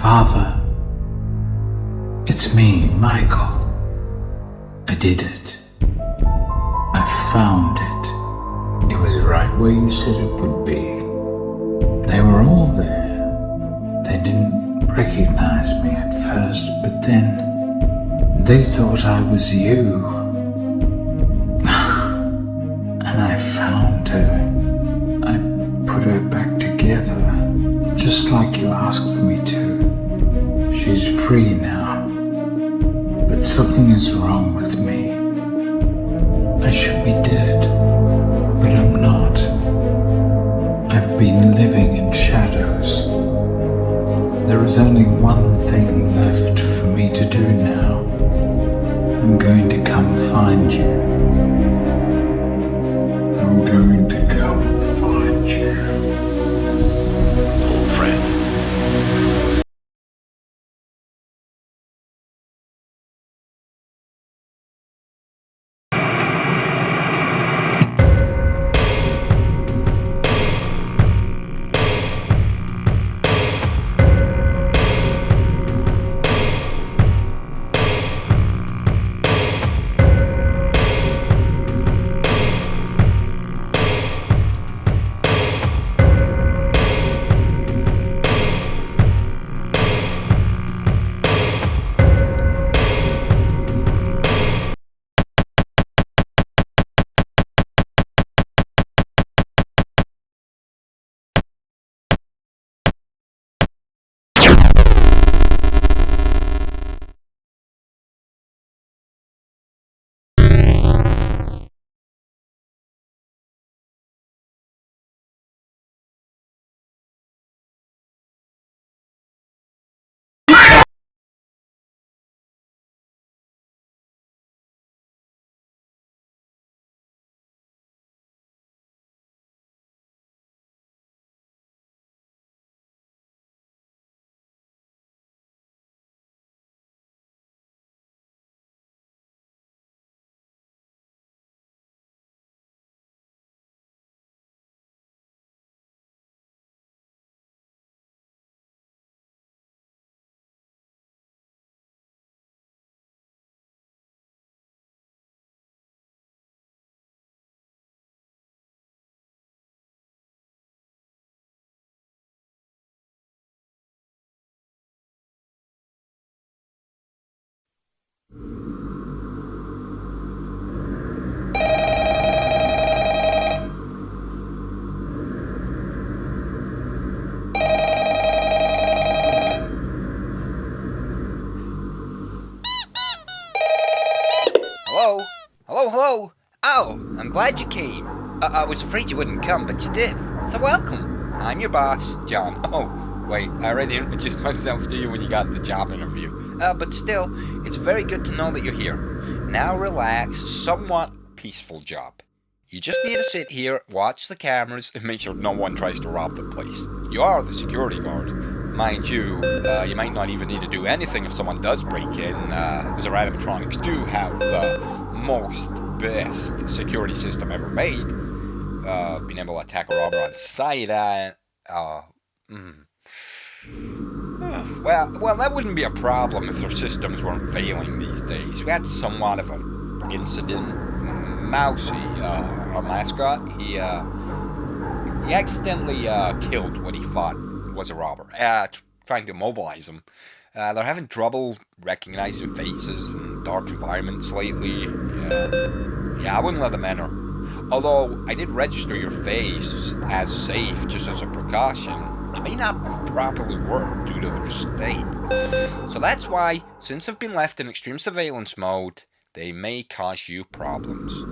Father, it's me, Michael. I did it. I found it. It was right where you said it would be. They were all there. They didn't recognize me at first, but then they thought I was you. And I found her. I put her back together, just like you asked me to. She's free now. But something is wrong with me. I should be dead, but I'm not. I've been living in shadows. There is only one thing left for me to do now. I'm going to come find you. I'm going to come find you. Old friend. Hello? Oh, I'm glad you came. I was afraid you wouldn't come, but you did. So welcome. I'm your boss, John. Oh, wait, I already introduced myself to you when you got the job interview. But still, it's very good to know that you're here. Now relax, somewhat peaceful job. You just need to sit here, watch the cameras, and make sure no one tries to rob the place. You are the security guard. Mind you, you might not even need to do anything if someone does break in, as our animatronics do have the best security system ever made. Being able to attack a robber on sight, well, that wouldn't be a problem if their systems weren't failing these days. We had somewhat of an incident. Mousy, our mascot, he accidentally killed what he thought was a robber, trying to mobilize him. They're having trouble recognizing faces in dark environments lately. Yeah, I wouldn't let them enter. Although, I did register your face as safe just as a precaution. It may not have properly worked due to their state. So that's why, since they've been left in extreme surveillance mode, they may cause you problems.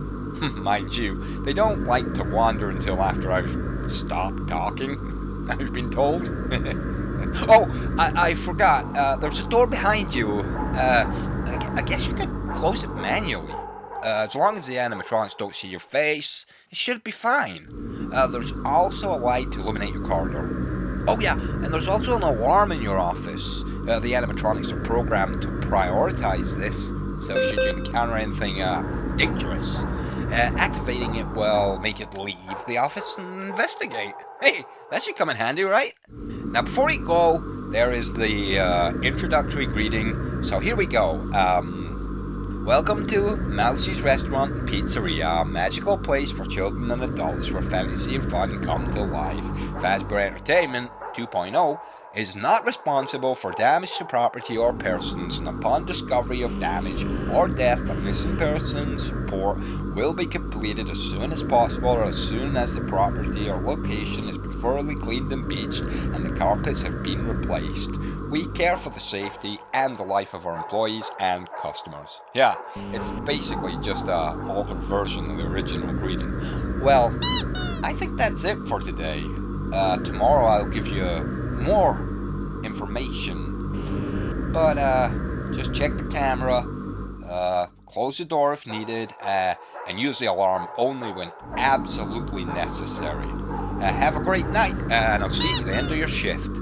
Mind you, they don't like to wander until after I've stopped talking, I've been told. Oh, I forgot. There's a door behind you. I guess you could close it manually. As long as the animatronics don't see your face, it should be fine. There's also a light to illuminate your corridor. Oh yeah, and there's also an alarm in your office. The animatronics are programmed to prioritize this, so should you encounter anything dangerous, activating it will make it leave the office and investigate. Hey, that should come in handy, right? Now before you go, there is the introductory greeting. So here we go. Welcome to Mousie's Restaurant and Pizzeria, a magical place for children and adults where fantasy and fun come to life. Fazbear Entertainment 2.0 is not responsible for damage to property or persons, and upon discovery of damage or death, a missing persons report will be completed as soon as possible or as soon as the property or location has been thoroughly cleaned and beached and the carpets have been replaced. We care for the safety and the life of our employees and customers. Yeah, it's basically just an altered version of the original greeting. Well, I think that's it for today. Tomorrow I'll give you more information. But just check the camera, close the door if needed, and use the alarm only when absolutely necessary. Have a great night, and I'll see you at the end of your shift.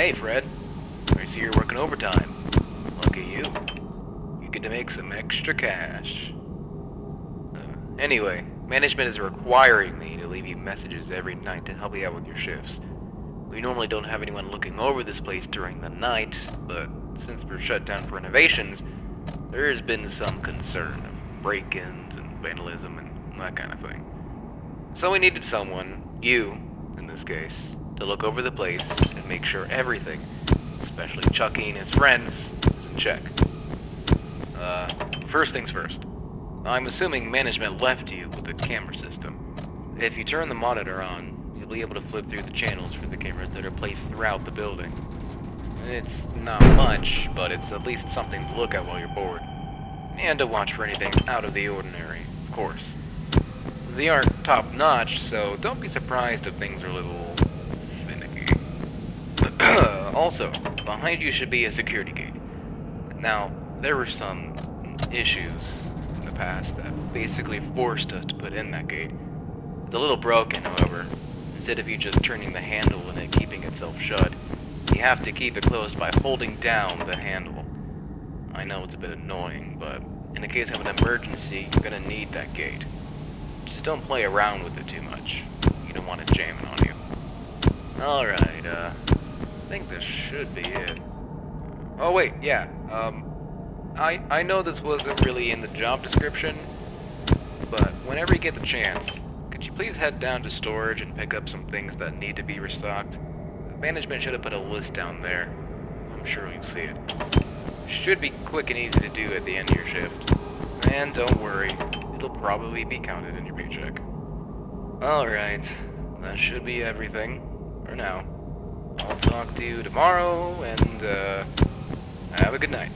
Hey, Fred. I see you're working overtime. Lucky you. You get to make some extra cash. Anyway, management is requiring me to leave you messages every night to help you out with your shifts. We normally don't have anyone looking over this place during the night, but since we're shut down for renovations, there has been some concern of break-ins and vandalism and that kind of thing. So we needed someone, you in this case, to look over the place and make sure everything, especially Chucky and his friends, is in check. First things first. I'm assuming management left you with the camera system. If you turn the monitor on, you'll be able to flip through the channels for the cameras that are placed throughout the building. It's not much, but it's at least something to look at while you're bored. And to watch for anything out of the ordinary, of course. They aren't top-notch, so don't be surprised if things are a little finicky. Also, behind you should be a security gate. Now, there were some issues in the past that basically forced us to put in that gate. It's a little broken, however. Instead of you just turning the handle and it keeping itself shut, you have to keep it closed by holding down the handle. I know it's a bit annoying, but in the case of an emergency, you're gonna need that gate. Just don't play around with it too much. You don't want it jamming on you. Alright, I think this should be it. Oh wait, yeah, I know this wasn't really in the job description, but whenever you get the chance, could you please head down to storage and pick up some things that need to be restocked? Management should have put a list down there. I'm sure you'll see it. Should be quick and easy to do at the end of your shift. And don't worry, it'll probably be counted in your paycheck. Alright, that should be everything for now. I'll talk to you tomorrow, and have a good night.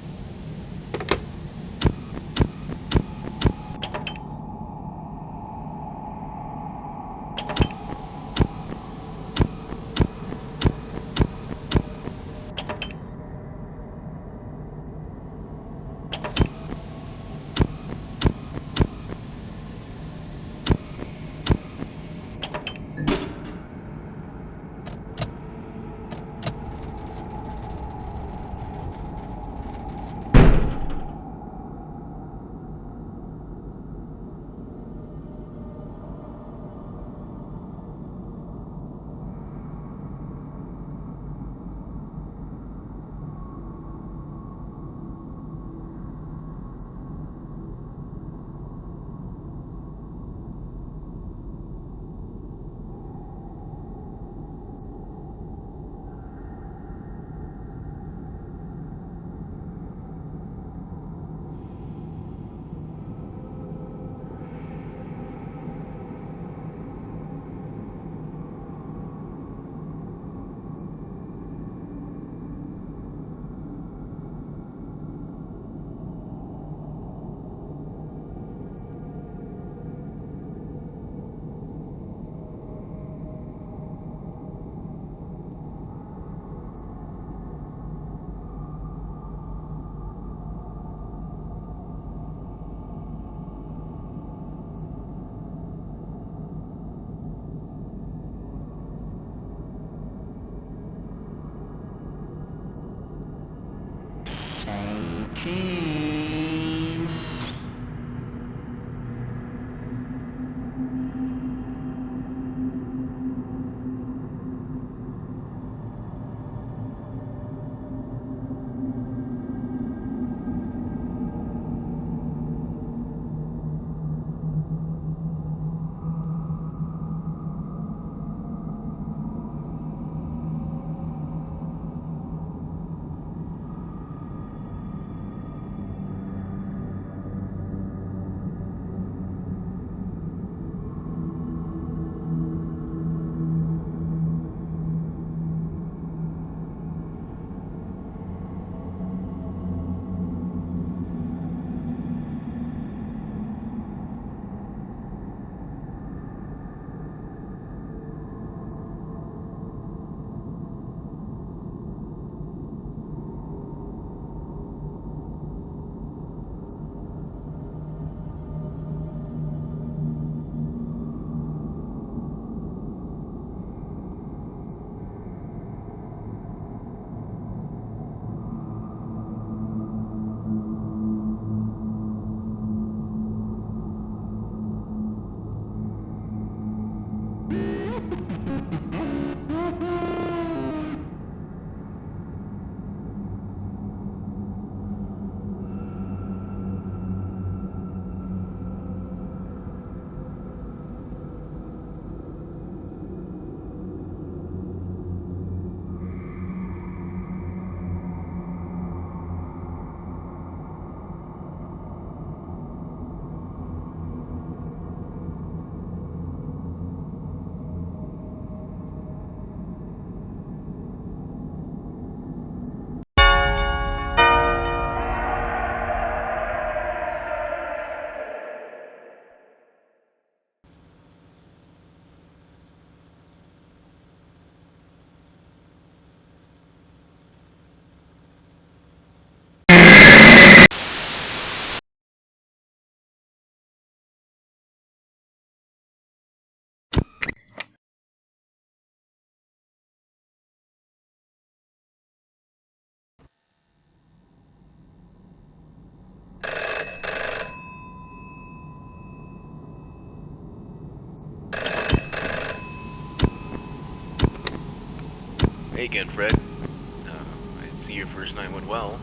Hey again, Fred. I see your first night went well.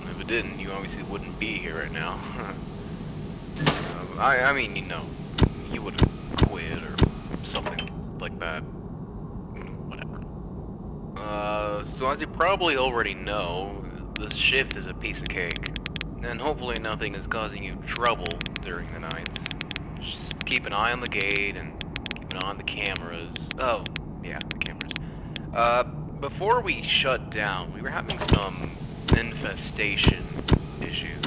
If it didn't, you obviously wouldn't be here right now. I mean, you know, you would have quit or something like that. Whatever. So as you probably already know, this shift is a piece of cake. And hopefully nothing is causing you trouble during the night. Just keep an eye on the gate and keep an eye on the cameras. Oh, yeah, the cameras. Before we shut down, we were having some infestation issues.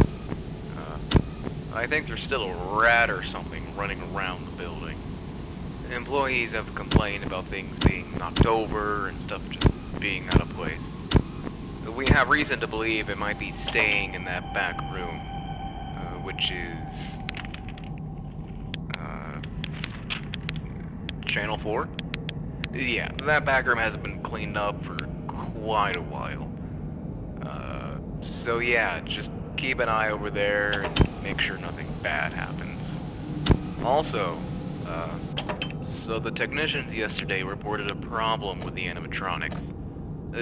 I think there's still a rat or something running around the building. Employees have complained about things being knocked over and stuff just being out of place. We have reason to believe it might be staying in that back room, which is Channel 4? Yeah, that back room hasn't been cleaned up for quite a while. So yeah, just keep an eye over there and make sure nothing bad happens. Also, so the technicians yesterday reported a problem with the animatronics.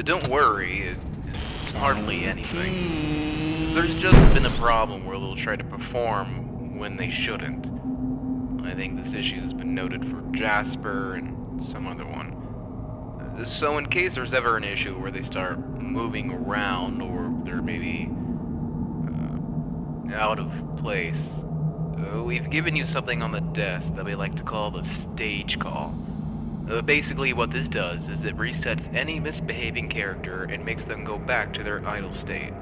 Don't worry, it's hardly anything. There's just been a problem where they'll try to perform when they shouldn't. I think this issue has been noted for Jasper and some other one. So in case there's ever an issue where they start moving around or they're maybe out of place, we've given you something on the desk that we like to call the stage call. Basically what this does is it resets any misbehaving character and makes them go back to their idle state.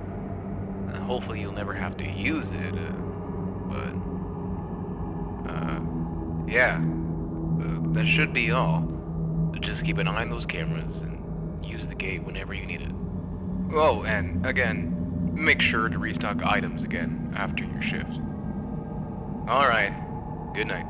Hopefully you'll never have to use it, yeah. That should be all. Just keep an eye on those cameras and use the gate whenever you need it. Oh, and again, make sure to restock items again after your shift. Alright, good night.